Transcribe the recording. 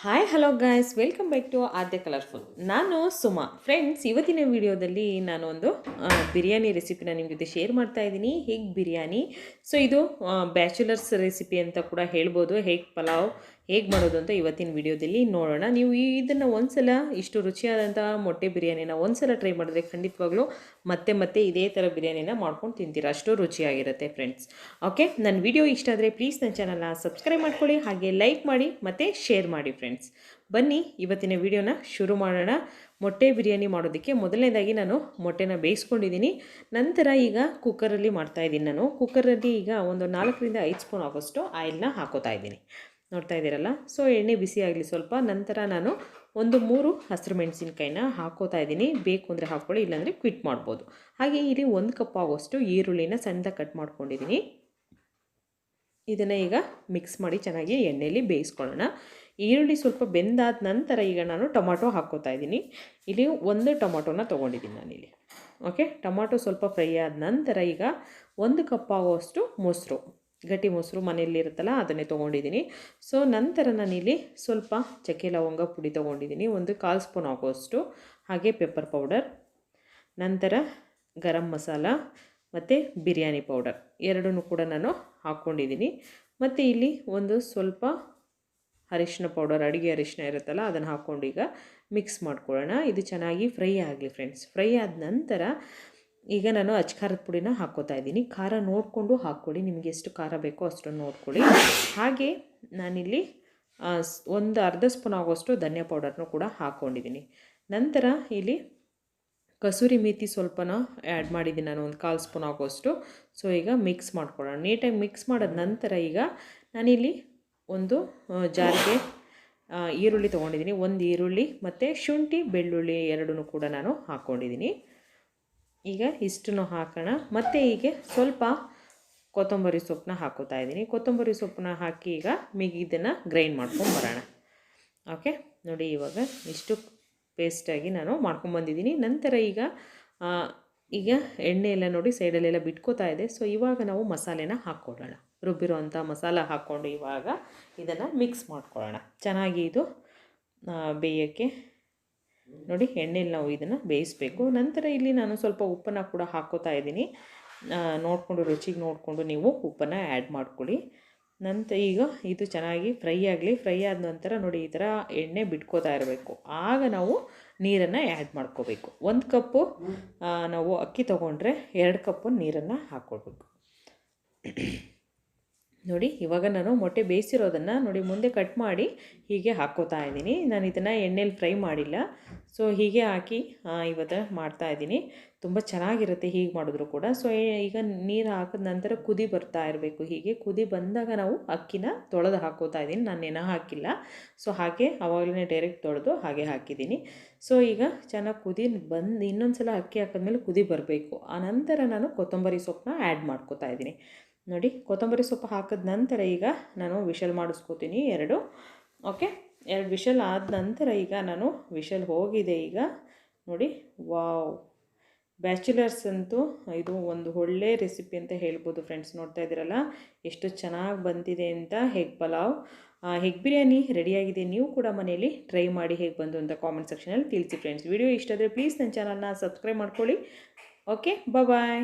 Hi hello guys, welcome back to Aadya colourful. ನಾನು Suma. Friends, ಇವತ್ತಿನ ವಿಡಿಯೋದಲ್ಲಿ ನಾನು ಒಂದು ಬಿರಿಯಾನಿ ರೆಸಿಪಿನ ನಿಮ್ಮ ಜೊತೆ ಶೇರ್ ಮಾಡ್ತಾ ಇದ್ದೀನಿ. ಹೇಗೆ ಬಿರಿಯಾನಿ, ಸೊ ಇದು ಬ್ಯಾಚುಲರ್ಸ್ ರೆಸಿಪಿ ಅಂತ ಕೂಡ ಹೇಳ್ಬೋದು. ಹೇಗೆ ಪಲಾವ್ ಹೇಗೆ ಮಾಡೋದು ಅಂತ ಇವತ್ತಿನ ವಿಡಿಯೋದಲ್ಲಿ ನೋಡೋಣ. ನೀವು ಇದನ್ನು ಒಂದ್ಸಲ ಇಷ್ಟು ರುಚಿಯಾದಂಥ ಮೊಟ್ಟೆ ಬಿರಿಯಾನಿನ ಒಂದ್ಸಲ ಟ್ರೈ ಮಾಡಿದ್ರೆ ಖಂಡಿತವಾಗ್ಲೂ ಮತ್ತೆ ಇದೇ ಥರ ಬಿರಿಯಾನಿನ ಮಾಡ್ಕೊಂಡು ತಿಂತೀರ, ಅಷ್ಟು ರುಚಿಯಾಗಿರುತ್ತೆ ಫ್ರೆಂಡ್ಸ್. ಓಕೆ, ನನ್ನ ವಿಡಿಯೋ ಇಷ್ಟ ಆದರೆ ಪ್ಲೀಸ್ ನನ್ನ ಚಾನಲ್ನ ಸಬ್ಸ್ಕ್ರೈಬ್ ಮಾಡ್ಕೊಳ್ಳಿ, ಹಾಗೆ ಲೈಕ್ ಮಾಡಿ ಮತ್ತು ಶೇರ್ ಮಾಡಿ ಫ್ರೆಂಡ್ಸ್. ಬನ್ನಿ ಇವತ್ತಿನ ವಿಡಿಯೋನ ಶುರು ಮಾಡೋಣ. ಮೊಟ್ಟೆ ಬಿರಿಯಾನಿ ಮಾಡೋದಕ್ಕೆ ಮೊದಲನೇದಾಗಿ ನಾನು ಮೊಟ್ಟೆನ ಬೇಯಿಸ್ಕೊಂಡಿದ್ದೀನಿ. ನಂತರ ಈಗ ಕುಕ್ಕರಲ್ಲಿ ಮಾಡ್ತಾಯಿದ್ದೀನಿ. ನಾನು ಕುಕ್ಕರಲ್ಲಿ ಈಗ ಒಂದು 4ರಿಂದ 5 ಸ್ಪೂನ್ ಆಗೋಷ್ಟು ಆಯಿಲ್ನ ಹಾಕೋತಾ ಇದ್ದೀನಿ. ನೋಡ್ತಾ ಇದ್ದೀರಲ್ಲ. ಸೊ ಎಣ್ಣೆ ಬಿಸಿ ಆಗಲಿ ಸ್ವಲ್ಪ. ನಂತರ ನಾನು ಒಂದು 3 ಹಸಿರು ಮೆಣಸಿನ್ಕಾಯಿನ ಹಾಕೋತಾ ಇದ್ದೀನಿ. ಬೇಕು ಅಂದರೆ ಹಾಕ್ಕೊಳ್ಳಿ, ಇಲ್ಲಾಂದರೆ ಕ್ವಿಟ್ ಮಾಡ್ಬೋದು. ಹಾಗೆ ಇಲ್ಲಿ 1 ಕಪ್ ಆಗೋಷ್ಟು ಈರುಳ್ಳಿನ ಸಣ್ಣದಾಗಿ ಕಟ್ ಮಾಡ್ಕೊಂಡಿದ್ದೀನಿ. ಇದನ್ನು ಈಗ ಮಿಕ್ಸ್ ಮಾಡಿ ಚೆನ್ನಾಗಿ ಎಣ್ಣೆಯಲ್ಲಿ ಬೇಯಿಸ್ಕೊಳ್ಳೋಣ. ಈರುಳ್ಳಿ ಸ್ವಲ್ಪ ಬೆಂದಾದ ನಂತರ ಈಗ ನಾನು ಟೊಮಾಟೊ ಹಾಕ್ಕೋತಾ ಇದ್ದೀನಿ. ಇಲ್ಲಿ 1 ಟೊಮಾಟೊನ ತೊಗೊಂಡಿದ್ದೀನಿ ನಾನಿಲ್ಲಿ. ಓಕೆ, ಟೊಮಾಟೊ ಸ್ವಲ್ಪ ಫ್ರೈ ಆದ ನಂತರ ಈಗ 1 ಕಪ್ ಆಗೋಷ್ಟು ಮೊಸರು, ಗಟ್ಟಿ ಮೊಸರು ಮನೆಯಲ್ಲಿರುತ್ತಲ್ಲ ಅದನ್ನೇ ತೊಗೊಂಡಿದ್ದೀನಿ. ಸೊ ನಂತರ ನಾನಿಲ್ಲಿ ಸ್ವಲ್ಪ ಚಕ್ಕೆ ಲವಂಗ ಪುಡಿ ತೊಗೊಂಡಿದ್ದೀನಿ, 1/4 ಸ್ಪೂನ್ ಆಗೋಷ್ಟು. ಹಾಗೆ ಪೆಪ್ಪರ್ ಪೌಡರ್, ನಂತರ ಗರಂ ಮಸಾಲ ಮತ್ತು ಬಿರಿಯಾನಿ ಪೌಡರ್ ಎರಡನ್ನೂ ಕೂಡ ನಾನು ಹಾಕ್ಕೊಂಡಿದ್ದೀನಿ. ಮತ್ತು ಇಲ್ಲಿ ಒಂದು ಸ್ವಲ್ಪ ಅರಿಶಿನ ಪೌಡರ್, ಅಡುಗೆ ಅರಿಶಿನ ಇರುತ್ತಲ್ಲ ಅದನ್ನು ಹಾಕ್ಕೊಂಡು ಈಗ ಮಿಕ್ಸ್ ಮಾಡ್ಕೊಳ್ಳೋಣ. ಇದು ಚೆನ್ನಾಗಿ ಫ್ರೈ ಆಗಲಿ ಫ್ರೆಂಡ್ಸ್. ಫ್ರೈ ಆದ ನಂತರ ಈಗ ನಾನು ಅಚ್ಕಾರದ ಪುಡಿನ ಹಾಕ್ಕೋತಾ ಇದ್ದೀನಿ. ಖಾರ ನೋಡಿಕೊಂಡು ಹಾಕ್ಕೊಳ್ಳಿ, ನಿಮಗೆ ಎಷ್ಟು ಖಾರ ಬೇಕೋ ಅಷ್ಟನ್ನು ನೋಡ್ಕೊಳ್ಳಿ. ಹಾಗೆ ನಾನಿಲ್ಲಿ ಒಂದು ಅರ್ಧ ಸ್ಪೂನ್ ಆಗೋಷ್ಟು ಧನಿಯಾ ಪೌಡರ್ನೂ ಕೂಡ ಹಾಕ್ಕೊಂಡಿದ್ದೀನಿ. ನಂತರ ಇಲ್ಲಿ ಕಸೂರಿ ಮೇಥಿ ಸ್ವಲ್ಪನ ಆ್ಯಡ್ ಮಾಡಿದ್ದೀನಿ ನಾನು, 1/4 ಸ್ಪೂನ್ ಆಗೋಷ್ಟು. ಸೊ ಈಗ ಮಿಕ್ಸ್ ಮಾಡ್ಕೊಳ್ಳೋಣ. ನೀಟಾಗಿ ಮಿಕ್ಸ್ ಮಾಡಿದ ನಂತರ ಈಗ ನಾನಿಲ್ಲಿ ಒಂದು ಜಾರಿಗೆ ಈರುಳ್ಳಿ ತೊಗೊಂಡಿದ್ದೀನಿ. 1 ಈರುಳ್ಳಿ ಮತ್ತು ಶುಂಠಿ ಬೆಳ್ಳುಳ್ಳಿ ಎರಡನ್ನೂ ಕೂಡ ನಾನು ಹಾಕ್ಕೊಂಡಿದ್ದೀನಿ. ಈಗ ಇಷ್ಟನ್ನು ಹಾಕೋಣ. ಮತ್ತು ಹೀಗೆ ಸ್ವಲ್ಪ ಕೊತ್ತಂಬರಿ ಸೊಪ್ಪನ್ನ ಹಾಕೋತಾ ಇದ್ದೀನಿ. ಕೊತ್ತಂಬರಿ ಸೊಪ್ಪನ್ನ ಹಾಕಿ ಈಗ ಇದನ್ನು ಗ್ರೈಂಡ್ ಮಾಡ್ಕೊಂಡು ಬರೋಣ. ಓಕೆ ನೋಡಿ, ಇವಾಗ ಇಷ್ಟು ಪೇಸ್ಟಾಗಿ ನಾನು ಮಾಡ್ಕೊಂಬಂದಿದ್ದೀನಿ. ನಂತರ ಈಗ ಎಣ್ಣೆ ಎಲ್ಲ ನೋಡಿ ಸೈಡಲ್ಲೆಲ್ಲ ಬಿಟ್ಕೋತಾ ಇದೆ. ಸೊ ಇವಾಗ ನಾವು ಮಸಾಲೆನ ಹಾಕ್ಕೊಳ್ಳೋಣ. ರುಬ್ಬಿರೋ ಅಂಥ ಮಸಾಲ ಹಾಕ್ಕೊಂಡು ಇವಾಗ ಇದನ್ನು ಮಿಕ್ಸ್ ಮಾಡ್ಕೊಳ್ಳೋಣ. ಚೆನ್ನಾಗಿ ಇದು ಬೇಯೋಕ್ಕೆ ನೋಡಿ, ಎಣ್ಣೆಯಲ್ಲಿ ನಾವು ಇದನ್ನು ಬೇಯಿಸಬೇಕು. ನಂತರ ಇಲ್ಲಿ ನಾನು ಸ್ವಲ್ಪ ಉಪ್ಪನ್ನು ಕೂಡ ಹಾಕ್ಕೋತಾ ಇದ್ದೀನಿ. ನೋಡಿಕೊಂಡು ರುಚಿಗೆ ನೋಡಿಕೊಂಡು ನೀವು ಉಪ್ಪನ್ನು ಆ್ಯಡ್ ಮಾಡ್ಕೊಳ್ಳಿ. ನಂತರ ಈಗ ಇದು ಚೆನ್ನಾಗಿ ಫ್ರೈ ಆಗಲಿ. ಫ್ರೈ ಆದ ನಂತರ ನೋಡಿ ಈ ಥರ ಎಣ್ಣೆ ಬಿಟ್ಕೋತಾ ಇರಬೇಕು. ಆಗ ನಾವು ನೀರನ್ನು ಆ್ಯಡ್ ಮಾಡ್ಕೋಬೇಕು. 1 ಕಪ್ಪು ನಾವು ಅಕ್ಕಿ ತೊಗೊಂಡ್ರೆ 2 ಕಪ್ಪು ನೀರನ್ನು ಹಾಕ್ಕೊಳ್ಬೇಕು. ನೋಡಿ ಇವಾಗ ನಾನು ಮೊಟ್ಟೆ ಬೇಯಿಸಿರೋದನ್ನು ನೋಡಿ ಮುಂದೆ ಕಟ್ ಮಾಡಿ ಹೀಗೆ ಹಾಕ್ಕೋತಾ ಇದ್ದೀನಿ. ನಾನು ಇದನ್ನು ಎಣ್ಣೆಲಿ ಫ್ರೈ ಮಾಡಿಲ್ಲ. ಸೊ ಹೀಗೆ ಹಾಕಿ ಇವತ್ತು ಮಾಡ್ತಾಯಿದ್ದೀನಿ. ತುಂಬ ಚೆನ್ನಾಗಿರುತ್ತೆ ಹೀಗೆ ಮಾಡಿದ್ರು ಕೂಡ. ಸೊ ಈಗ ನೀರು ಹಾಕಿದ ನಂತರ ಕುದಿ ಬರ್ತಾ ಇರಬೇಕು. ಹೀಗೆ ಕುದಿ ಬಂದಾಗ ನಾವು ಅಕ್ಕಿನ ತೊಳೆದು ಹಾಕ್ಕೋತಾ ಇದ್ದೀನಿ. ನಾನು ನೆನೆ ಹಾಕಿಲ್ಲ. ಸೊ ಹಾಗೆ ಆವಾಗಲೇ ಡೈರೆಕ್ಟ್ ತೊಳೆದು ಹಾಗೆ ಹಾಕಿದ್ದೀನಿ. ಸೊ ಈಗ ಚೆನ್ನಾಗಿ ಕುದಿ ಬಂದು ಇನ್ನೊಂದು ಸಲ ಅಕ್ಕಿ ಹಾಕಿದ್ಮೇಲೆ ಕುದಿ ಬರಬೇಕು. ಆ ನಂತರ ನಾನು ಕೊತ್ತಂಬರಿ ಸೊಪ್ಪನ್ನ ಆ್ಯಡ್ ಮಾಡ್ಕೋತಾ ಇದ್ದೀನಿ. ನೋಡಿ, ಕೊತ್ತಂಬರಿ ಸೊಪ್ಪು ಹಾಕಿದ ನಂತರ ಈಗ ನಾನು ವಿಷಲ್ ಮಾಡಿಸ್ಕೋತೀನಿ 2. ಓಕೆ, 2 ವಿಷಲ್ ಆದ ನಂತರ ಈಗ ನಾನು ವಿಷಲ್ ಹೋಗಿದೆ. ಈಗ ನೋಡಿ, ವಾವ್, ಬ್ಯಾಚುಲರ್ಸ್ ಅಂತೂ ಇದು ಒಂದು ಒಳ್ಳೆ ರೆಸಿಪಿ ಅಂತ ಹೇಳ್ಬೋದು ಫ್ರೆಂಡ್ಸ್. ನೋಡ್ತಾ ಇದ್ದೀರಲ್ಲ ಎಷ್ಟು ಚೆನ್ನಾಗಿ ಬಂದಿದೆ ಅಂತ. ಹೆಗ್ ಪಲಾವ್, ಹೆಗ್ ಬಿರಿಯಾನಿ ರೆಡಿಯಾಗಿದೆ. ನೀವು ಕೂಡ ಮನೆಯಲ್ಲಿ ಟ್ರೈ ಮಾಡಿ ಹೇಗೆ ಬಂದು ಅಂತ ಕಾಮೆಂಟ್ ಸೆಕ್ಷನಲ್ಲಿ ತಿಳಿಸಿ ಫ್ರೆಂಡ್ಸ್. ವಿಡಿಯೋ ಇಷ್ಟ ಆದರೆ ಪ್ಲೀಸ್ ನನ್ನ ಚಾನಲ್ನ ಸಬ್ಸ್ಕ್ರೈಬ್ ಮಾಡ್ಕೊಳ್ಳಿ. ಓಕೆ, ಬಾಯ್.